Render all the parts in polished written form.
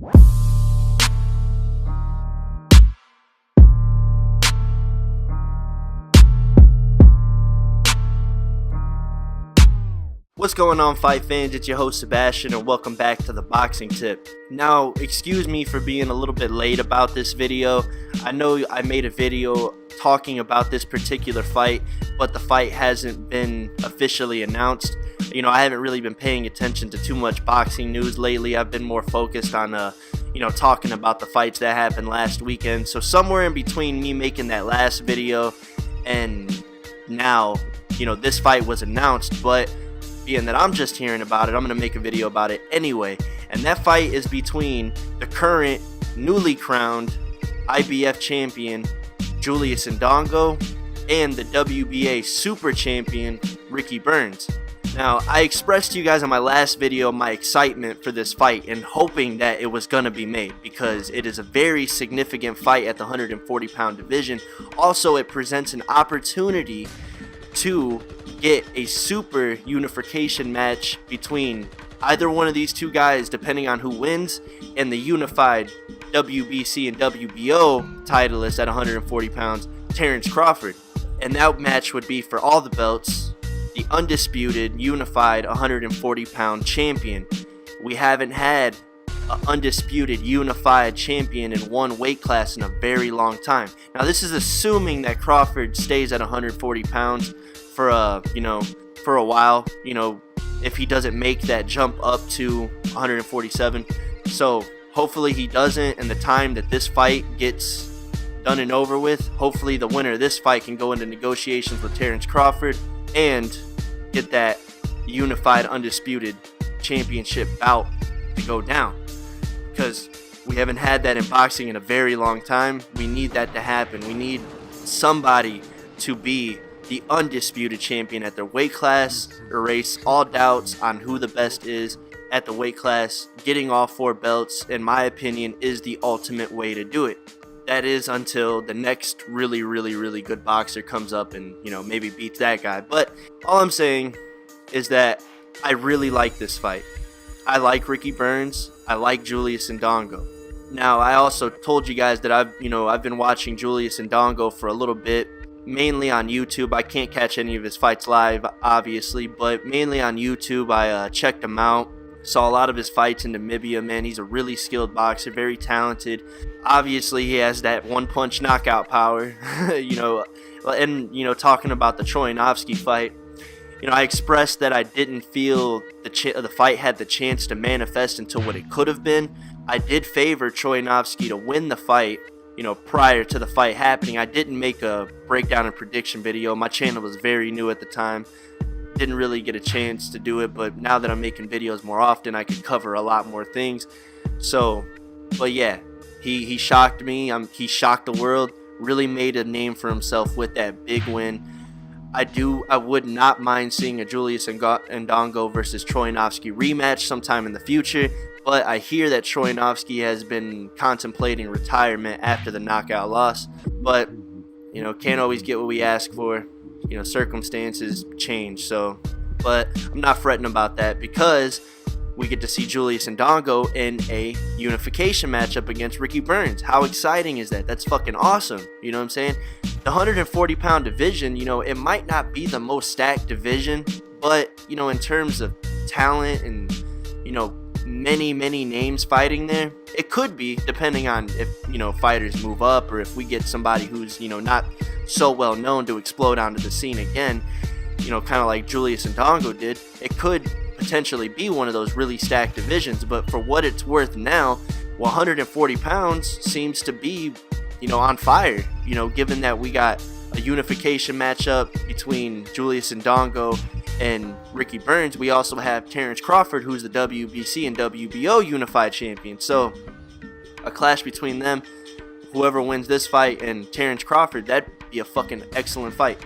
What's going on, fight fans? It's your host Sebastian, and welcome back to the Boxing Tip. Now, excuse me for being a little bit late about this video. I know I made a video talking about this particular fight, but the fight hasn't been officially announced. I haven't really been paying attention to too much boxing news lately. I've been more focused on talking about the fights that happened last weekend. So somewhere in between me making that last video and now, this fight was announced, but being that I'm just hearing about it, I'm going to make a video about it anyway. And that fight is between the current newly crowned IBF champion Julius Indongo and the WBA super champion Ricky Burns. Now, I expressed to you guys in my last video my excitement for this fight and hoping that it was going to be made, because it is a very significant fight at the 140-pound division. Also, it presents an opportunity to get a super unification match between either one of these two guys, depending on who wins, and the unified WBC and WBO titleist at 140 pounds, Terrence Crawford. And that match would be for all the belts, the undisputed unified 140-pound champion. We haven't had an undisputed unified champion in one weight class in a very long time. Now, this is assuming that Crawford stays at 140 pounds for a while, if he doesn't make that jump up to 147. So hopefully he doesn't, and the time that this fight gets done and over with, hopefully the winner of this fight can go into negotiations with Terrence Crawford and get that unified undisputed championship bout to go down, because we haven't had that in boxing in a very long time. We need that to happen. We need somebody to be the undisputed champion at their weight class, erase all doubts on who the best is at the weight class. Getting all 4 belts, in my opinion, is the ultimate way to do it. That is until the next really good boxer comes up and, maybe beats that guy. But all I'm saying is that I really like this fight. I like Ricky Burns. I like Julius Indongo. Now, I also told you guys that I've been watching Julius Indongo for a little bit, mainly on YouTube. I can't catch any of his fights live, obviously, but mainly on YouTube. I checked him out, saw a lot of his fights in Namibia. Man, he's a really skilled boxer, very talented. Obviously, he has that one-punch knockout power, and, talking about the Troyanovsky fight, I expressed that I didn't feel the fight had the chance to manifest into what it could have been. I did favor Troyanovsky to win the fight, prior to the fight happening. I didn't make a breakdown and prediction video. My channel was very new at the time. Didn't really get a chance to do it, but now that I'm making videos more often, I can cover a lot more things. So, but yeah, he shocked me. He shocked the world. Really made a name for himself with that big win. I would not mind seeing a Julius Indongo versus Troyanovsky rematch sometime in the future. But I hear that Troyanovsky has been contemplating retirement after the knockout loss. But, can't always get what we ask for. Circumstances change. So, but I'm not fretting about that, because we get to see Julius Indongo in a unification matchup against Ricky Burns. How exciting is that? That's fucking awesome. You know what I'm saying? The 140-pound division, it might not be the most stacked division, but, in terms of talent and, many names fighting there, it could be, depending on if fighters move up, or if we get somebody who's not so well known to explode onto the scene again, kind of like Julius Indongo did. It could potentially be one of those really stacked divisions. But for what it's worth now, 140 pounds seems to be on fire, given that we got a unification matchup between Julius Indongo and Ricky Burns. We also have Terrence Crawford, who's the WBC and WBO unified champion. So a clash between them, whoever wins this fight, and Terrence Crawford, that'd be a fucking excellent fight.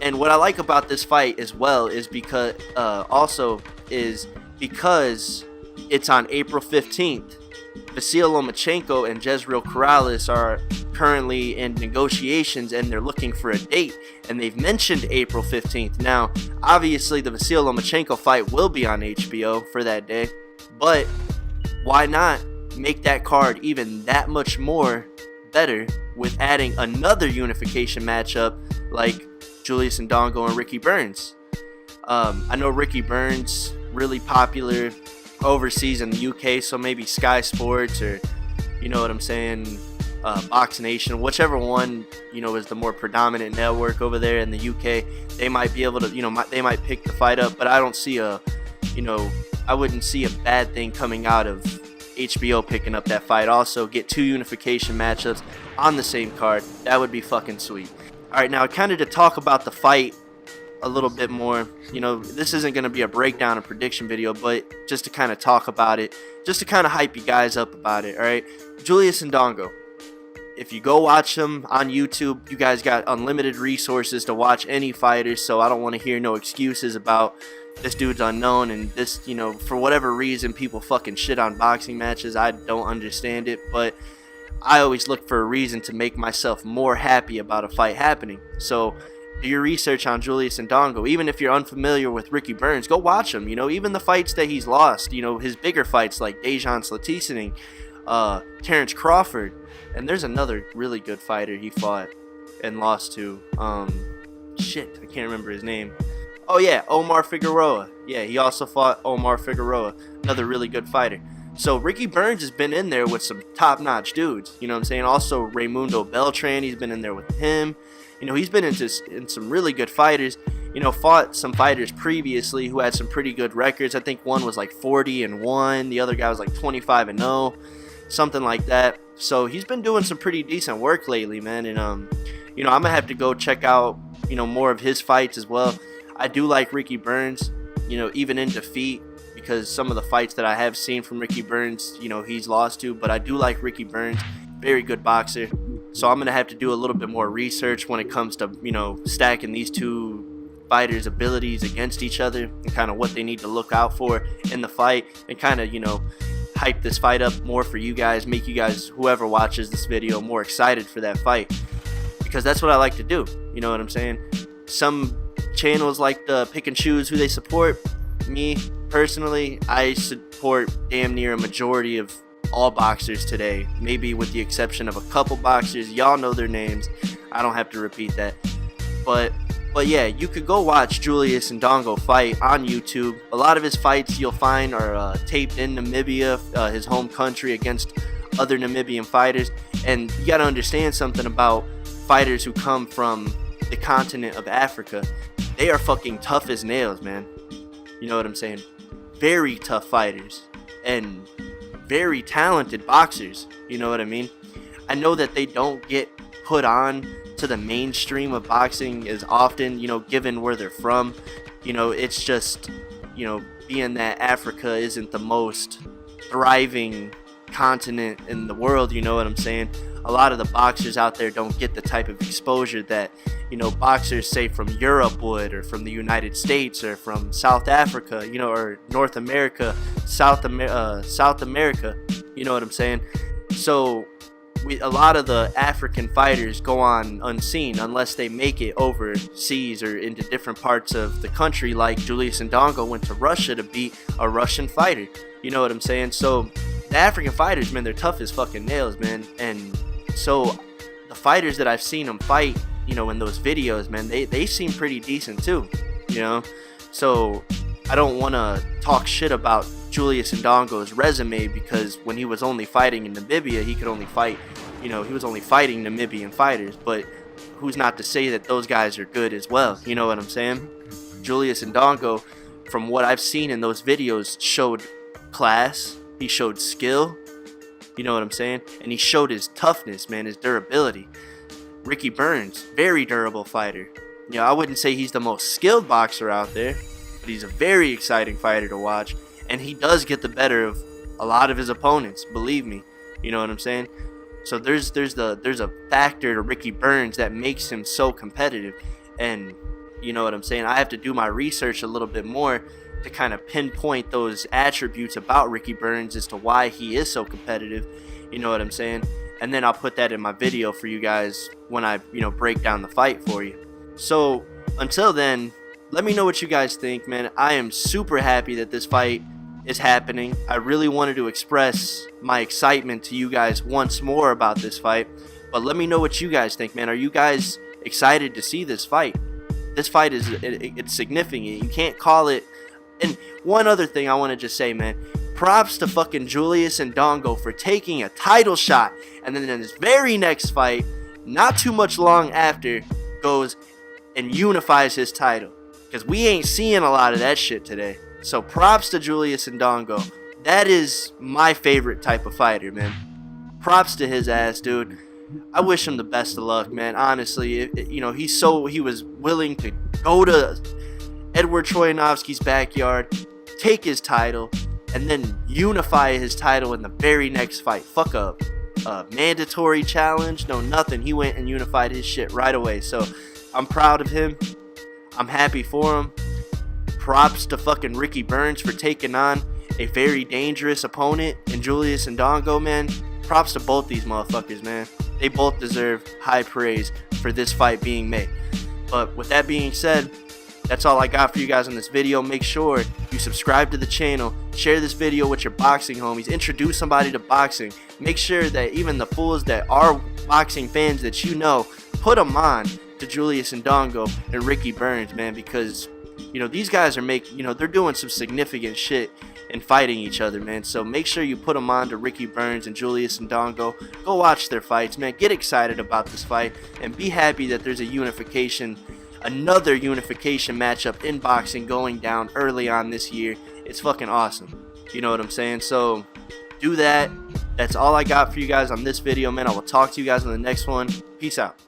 And what I like about this fight as well is because it's on April 15th. Vasyl Lomachenko and Jezreel Corrales are currently in negotiations, and they're looking for a date, and they've mentioned April 15th. Now, obviously, the Vasyl Lomachenko fight will be on HBO for that day, but why not make that card even that much more better with adding another unification matchup like Julius Indongo and Ricky Burns. I know Ricky Burns really popular overseas in the UK, so maybe Sky Sports or, you know what I'm saying, Box Nation, whichever one, you know, is the more predominant network over there in the UK, they might be able to, you know, they might pick the fight up. But I don't see a, you know, I wouldn't see a bad thing coming out of HBO picking up that fight. Also, get 2 unification matchups on the same card. That would be fucking sweet. All right, now kind of to talk about the fight a little bit more, you know, this isn't going to be a breakdown and prediction video, but just to kind of talk about it, just to kind of hype you guys up about it. All right, Julius Indongo, if you go watch him on YouTube, you guys got unlimited resources to watch any fighters, so I don't want to hear no excuses about this dude's unknown and this, you know, for whatever reason people fucking shit on boxing matches. I don't understand it, but I always look for a reason to make myself more happy about a fight happening. So do your research on Julius Indongo. Even if you're unfamiliar with Ricky Burns, go watch him. You know, even the fights that he's lost, you know, his bigger fights like Dejan Slatisening, Terrence Crawford, and there's another really good fighter he fought and lost to. Shit, I can't remember his name. Oh yeah, Omar Figueroa. Yeah, he also fought Omar Figueroa, another really good fighter. So Ricky Burns has been in there with some top-notch dudes. You know what I'm saying? Also Raimundo Beltran, he's been in there with him. You know, he's been in some really good fighters. You know, fought some fighters previously who had some pretty good records. I think one was like 40-1. The other guy was like 25-0, something like that. So he's been doing some pretty decent work lately, man. And you know, I'm gonna have to go check out, you know, more of his fights as well. I do like Ricky Burns, you know, even in defeat, because some of the fights that I have seen from Ricky Burns, you know, he's lost to. But I do like Ricky Burns, very good boxer. So I'm going to have to do a little bit more research when it comes to, you know, stacking these two fighters' abilities against each other and kind of what they need to look out for in the fight, and kind of, you know, hype this fight up more for you guys, make you guys, whoever watches this video, more excited for that fight, because that's what I like to do. You know what I'm saying? Some channels like to pick and choose who they support. Me, personally, I support damn near a majority of all boxers today, maybe with the exception of a couple boxers. Y'all know their names, I don't have to repeat that. But yeah, you could go watch Julius Indongo fight on YouTube. A lot of his fights you'll find are taped in Namibia, his home country, against other Namibian fighters. And you gotta understand something about fighters who come from the continent of Africa. They are fucking tough as nails, man. You know what I'm saying? Very tough fighters and very talented boxers. You know what I mean? I know that they don't get put on to the mainstream of boxing as often, you know, given where they're from. You know, it's just, you know, being that Africa isn't the most thriving continent in the world, you know what I'm saying? A lot of the boxers out there don't get the type of exposure that, you know, boxers say from Europe would, or from the United States, or from South Africa, you know, or North America, South America, you know what I'm saying? So a lot of the African fighters go on unseen unless they make it overseas or into different parts of the country, like Julius Indongo went to Russia to beat a Russian fighter. You know what I'm saying? So the African fighters, man, they're tough as fucking nails, man. And so the fighters that I've seen them fight, you know, in those videos, man, they seem pretty decent too, you know? So I don't want to talk shit about Julius Indongo's resume, because when he was only fighting in Namibia, he could only fight, you know, he was only fighting Namibian fighters. But who's not to say that those guys are good as well? You know what I'm saying? Julius Indongo, from what I've seen in those videos, showed class, he showed skill, you know what I'm saying? And he showed his toughness, man, his durability. Ricky Burns, very durable fighter. You know, I wouldn't say he's the most skilled boxer out there, but he's a very exciting fighter to watch. And he does get the better of a lot of his opponents, believe me. You know what I'm saying? So there's a factor to Ricky Burns that makes him so competitive. And you know what I'm saying? I have to do my research a little bit more to kind of pinpoint those attributes about Ricky Burns as to why he is so competitive. You know what I'm saying? And then I'll put that in my video for you guys when I, you know, break down the fight for you. So until then, let me know what you guys think, man. I am super happy that this fight is happening. I really wanted to express my excitement to you guys once more about this fight. But let me know what you guys think, man. Are you guys excited to see this fight? This fight is it's significant. You can't call it. And one other thing I want to just say, man. Props to fucking Julius Indongo for taking a title shot. And then in his very next fight, not too much long after, goes and unifies his title. Because we ain't seeing a lot of that shit today. So props to Julius Indongo. That is my favorite type of fighter, man. Props to his ass, dude. I wish him the best of luck, man. Honestly, you know, he was willing to go to Edward Troyanovsky's backyard, take his title, and then unify his title in the very next fight. Fuck up. Mandatory challenge, no nothing. He went and unified his shit right away. So I'm proud of him. I'm happy for him. Props to fucking Ricky Burns for taking on a very dangerous opponent in Julius Indongo, man. Props to both these motherfuckers, man. They both deserve high praise for this fight being made. But with that being said, that's all I got for you guys in this video. Make sure you subscribe to the channel, share this video with your boxing homies, introduce somebody to boxing. Make sure that even the fools that are boxing fans that you know, put them on to Julius Indongo and Ricky Burns, man, because you know these guys are they're doing some significant shit and fighting each other, man. So make sure you put them on to Ricky Burns and Julius Indongo. Go watch their fights, man. Get excited about this fight and be happy that there's another unification matchup in boxing going down early on this year. It's fucking awesome. You know what I'm saying? So do that. That's all I got for you guys on this video, man. I will talk to you guys on the next one. Peace out.